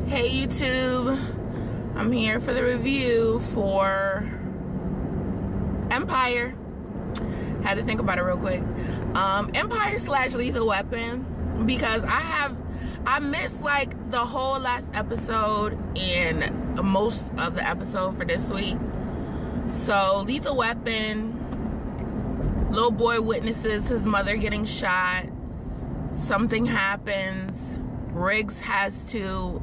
Hey YouTube, I'm here for the review for Empire. Had to think about it real quick. Empire / Lethal Weapon, because I missed like the whole last episode and most of the episode for this week. So Lethal Weapon, little boy witnesses his mother getting shot. Something happens. Riggs has to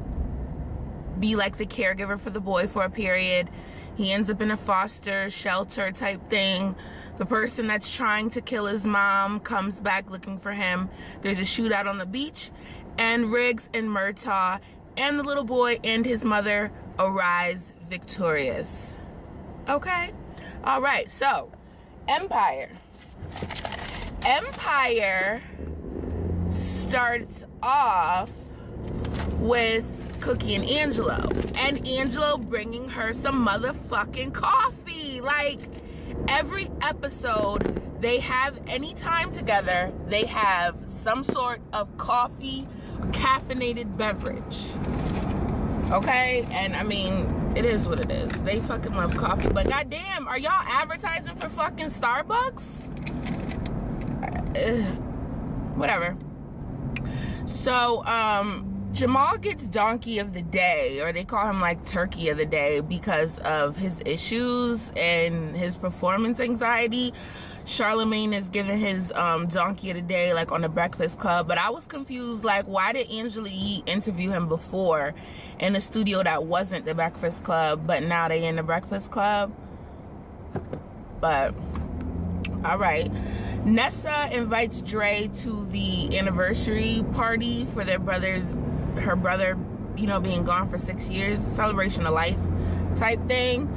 be like the caregiver for the boy for a period. He ends up in a foster shelter type thing. The person that's trying to kill his mom comes back looking for him. There's a shootout on the beach, and Riggs and Murtaugh and the little boy and his mother arise victorious. Okay? Alright, so Empire starts off with Cookie and Angelo bringing her some motherfucking coffee. Like, every episode they have any time together, they have some sort of coffee or caffeinated beverage. Okay? And I mean, it is what it is. They fucking love coffee, but goddamn, are y'all advertising for fucking Starbucks? Whatever. So Jamal gets Donkey of the Day, or they call him like Turkey of the Day, because of his issues and his performance anxiety. Charlemagne is giving his Donkey of the Day like on the Breakfast Club, but I was confused, like, why did Angela Yee interview him before in a studio that wasn't the Breakfast Club, but now they in the Breakfast Club? But all right. Nessa invites Dre to the anniversary party for her brother, you know, being gone for 6 years, celebration of life type thing.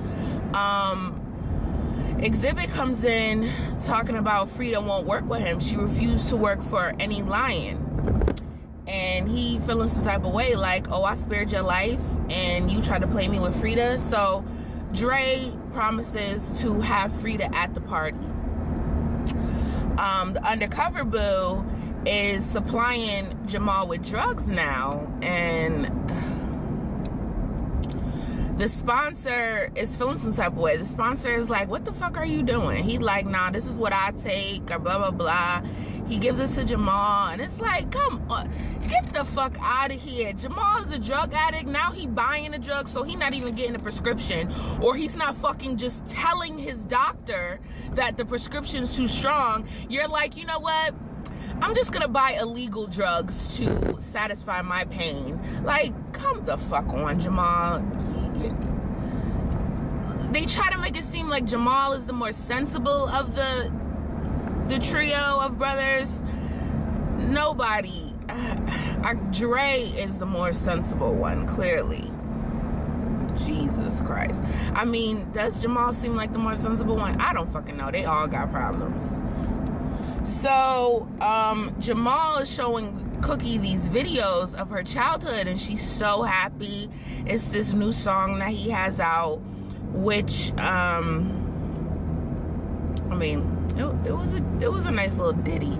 Exhibit comes in talking about Frida won't work with him. She refused to work for any lion. And he feeling some type of way, like, oh, I spared your life and you tried to play me with Frida. So Dre promises to have Frida at the party. The undercover boo is supplying Jamal with drugs now, and the sponsor is feeling some type of way. The sponsor is like, what the fuck are you doing? He like, nah, this is what I take, or blah blah blah. He gives it to Jamal, and it's like, come on, get the fuck out of here. Jamal is a drug addict. Now he buying the drug, so he not even getting a prescription, or he's not fucking just telling his doctor that the prescription's too strong. You're like, you know what? I'm just gonna buy illegal drugs to satisfy my pain. Like, come the fuck on, Jamal. They try to make it seem like Jamal is the more sensible of the trio of brothers. Nobody. Dre is the more sensible one, clearly. Jesus Christ. I mean, does Jamal seem like the more sensible one? I don't fucking know. They all got problems. So Jamal is showing Cookie these videos of her childhood, and she's so happy. It's this new song that he has out, which I mean, it was a nice little ditty.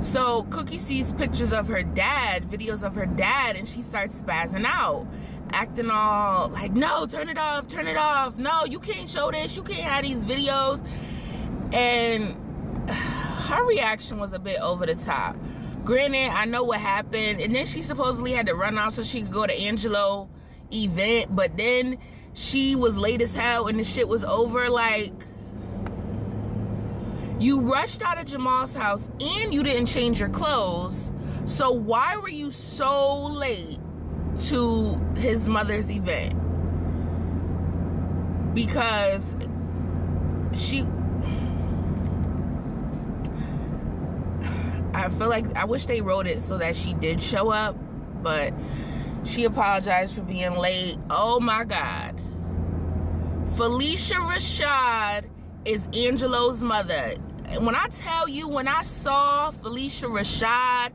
So Cookie sees pictures of her dad, videos of her dad, and she starts spazzing out, acting all like, no, turn it off, no, you can't show this, you can't have these videos. And her reaction was a bit over the top. Granted, I know what happened, and then she supposedly had to run out so she could go to Angelo event, but then she was late as hell and the shit was over. Like, you rushed out of Jamal's house and you didn't change your clothes, so why were you so late to his mother's event? Because I feel like, I wish they wrote it so that she did show up, but she apologized for being late. Oh my God. Phylicia Rashad is Angelo's mother. When I tell you, when I saw Phylicia Rashad,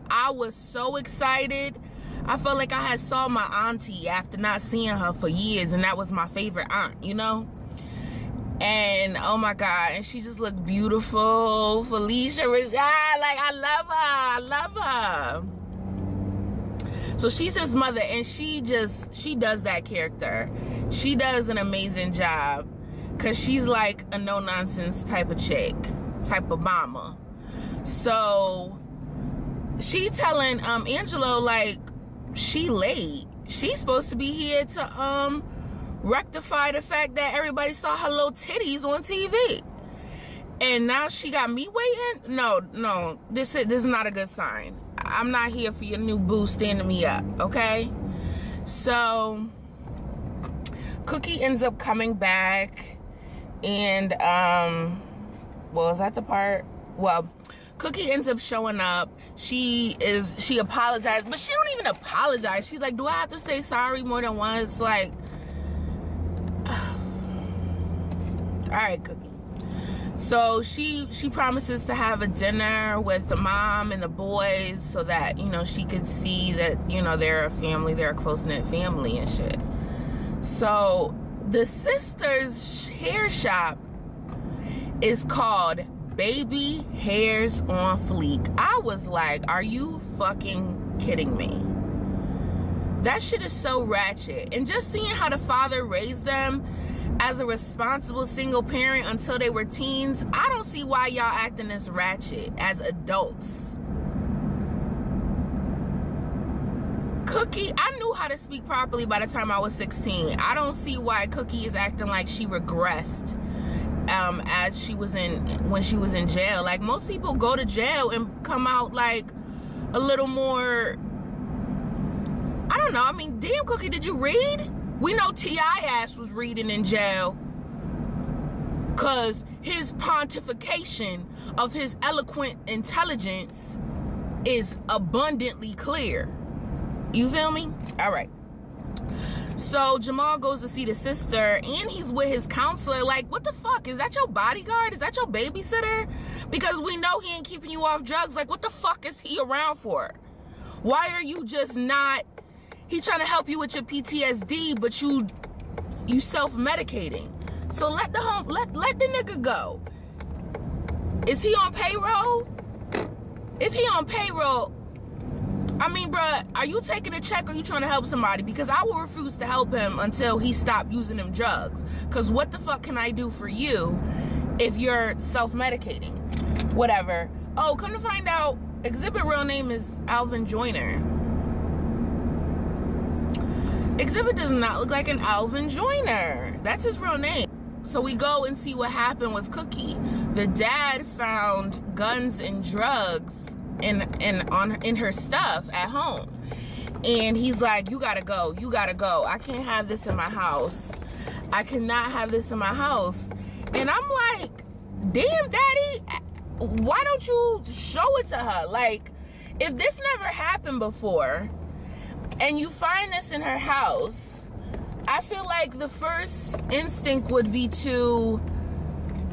I was so excited. I felt like I had saw my auntie after not seeing her for years, and that was my favorite aunt, you know? And oh my God, and she just looked beautiful. Phylicia Rashad, like, I love her. So she's his mother, and she does that character. She does an amazing job, because she's like a no-nonsense type of chick, type of mama. So she telling Angelo, like, she late. She's supposed to be here to rectify the fact that everybody saw her little titties on TV. And now she got me waiting? No, this is not a good sign. I'm not here for your new boo standing me up, okay? So Cookie ends up coming back, and well, is that the part? Well, Cookie ends up showing up. She apologized, but she don't even apologize. She's like, do I have to say sorry more than once? Like, all right, Cookie. So she promises to have a dinner with the mom and the boys, so that, you know, she could see that, you know, they're a family, they're a close-knit family and shit. So the sister's hair shop is called Baby Hairs on Fleek. I was like, are you fucking kidding me? That shit is so ratchet. And just seeing how the father raised them as a responsible single parent until they were teens, I don't see why y'all acting this ratchet as adults. Cookie, I knew how to speak properly by the time I was 16. I don't see why Cookie is acting like she regressed as when she was in jail. Like, most people go to jail and come out like a little more, I don't know. I mean, damn, Cookie, did you read? We know T.I. ass was reading in jail, because his pontification of his eloquent intelligence is abundantly clear. You feel me? All right. So Jamal goes to see the sister, and he's with his counselor. Like, what the fuck? Is that your bodyguard? Is that your babysitter? Because we know he ain't keeping you off drugs. Like, what the fuck is he around for? Why are you just not... He trying to help you with your PTSD, but you self-medicating. So let the nigga go. Is he on payroll? If he on payroll, I mean, bruh, are you taking a check or are you trying to help somebody? Because I will refuse to help him until he stopped using them drugs. Because what the fuck can I do for you if you're self-medicating? Whatever. Oh, come to find out, Exhibit real name is Alvin Joyner. Exhibit does not look like an Alvin Joyner. That's his real name. So we go and see what happened with Cookie. The dad found guns and drugs in her stuff at home. And he's like, you gotta go. You gotta go. I can't have this in my house. I cannot have this in my house. And I'm like, damn, daddy, why don't you show it to her? Like, if this never happened before, and you find this in her house, I feel like the first instinct would be to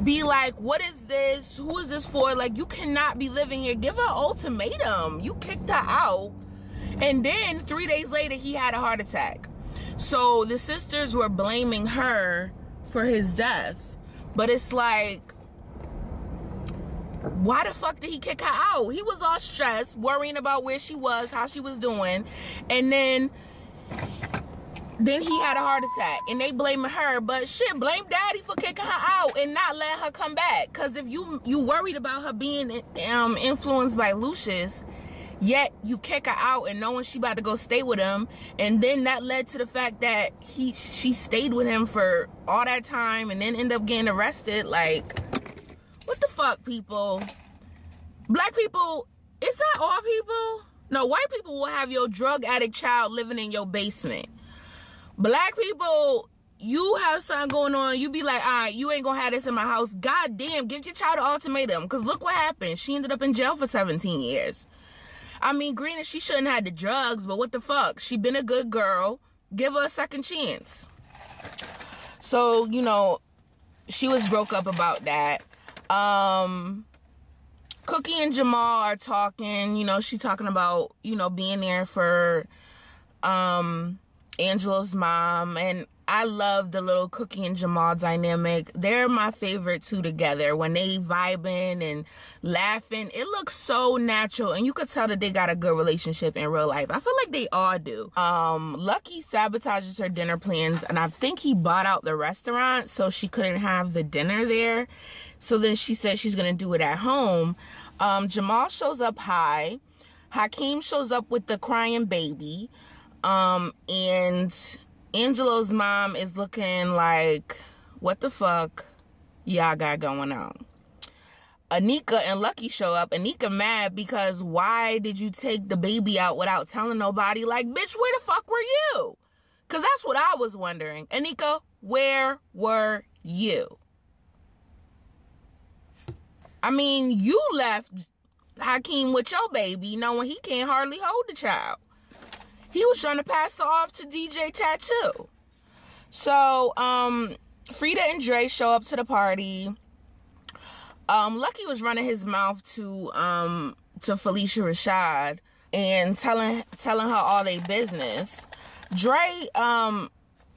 be like, what is this? Who is this for? Like, you cannot be living here. Give her an ultimatum. You kicked her out. And then 3 days later, he had a heart attack. So the sisters were blaming her for his death. But it's like, why the fuck did he kick her out? He was all stressed, worrying about where she was, how she was doing. And then he had a heart attack. And they blaming her. But shit, blame daddy for kicking her out and not letting her come back. Because if you worried about her being influenced by Lucius, yet you kick her out and knowing she about to go stay with him, and then that led to the fact that she stayed with him for all that time and then end up getting arrested. Like, what the fuck, people? Black people, is that all people? No, white people will have your drug addict child living in your basement. Black people, you have something going on, you be like, all right, you ain't gonna have this in my house. God damn, give your child an ultimatum. Because look what happened. She ended up in jail for 17 years. I mean, granted, she shouldn't have had the drugs, but what the fuck? She been a good girl. Give her a second chance. So, you know, she was broke up about that. Cookie and Jamal are talking, you know, she talking about, you know, being there for Angelo's mom, and I love the little Cookie and Jamal dynamic. They're my favorite two together. When they vibing and laughing, it looks so natural, and you could tell that they got a good relationship in real life. I feel like they all do. Lucky sabotages her dinner plans, and I think he bought out the restaurant so she couldn't have the dinner there. So then she said she's gonna do it at home. Jamal shows up high. Hakeem shows up with the crying baby. And Angelo's mom is looking like, what the fuck y'all got going on? Anika and Lucky show up. Anika mad because why did you take the baby out without telling nobody? Like, bitch, where the fuck were you? Because that's what I was wondering. Anika, where were you? I mean, you left Hakeem with your baby knowing he can't hardly hold the child. He was trying to pass her off to DJ Tattoo. So, Frida and Dre show up to the party. Lucky was running his mouth to Felicia Rashad and telling her all their business. Dre,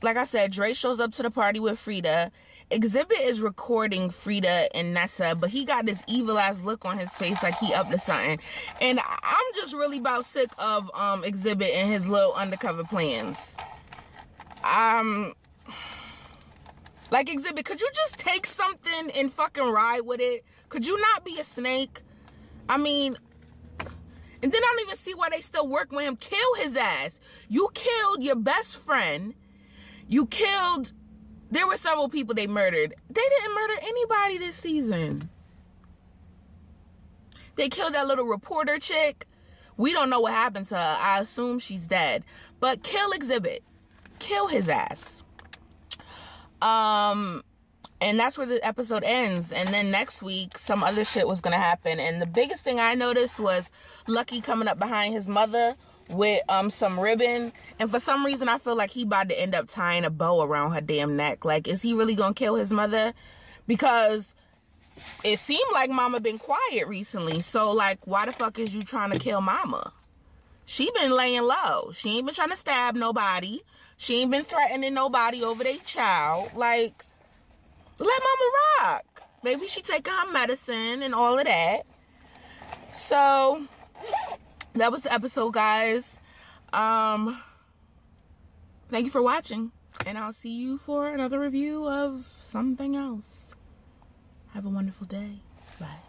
like I said, Dre shows up to the party with Frida. Exhibit is recording Frida and Nessa, but he got this evil ass look on his face like he up to something. And I'm just really about sick of Exhibit and his little undercover plans. Like, Exhibit, could you just take something and fucking ride with it? Could you not be a snake? I mean, and then I don't even see why they still work with him. Kill his ass. You killed your best friend. You killed... There were several people they murdered. They didn't murder anybody this season. They killed that little reporter chick. We don't know what happened to her. I assume she's dead. But kill Exhibit. Kill his ass. And that's where the episode ends. And then next week, some other shit was going to happen. And the biggest thing I noticed was Lucky coming up behind his mother with some ribbon, and for some reason I feel like he about to end up tying a bow around her damn neck. Like, is he really gonna kill his mother? Because it seemed like mama been quiet recently. So like, why the fuck is you trying to kill mama? She been laying low. She ain't been trying to stab nobody. She ain't been threatening nobody over their child. Like, let mama rock. Maybe she taking her medicine and all of that. So that was the episode, guys. Thank you for watching, and I'll see you for another review of something else. Have a wonderful day. Bye.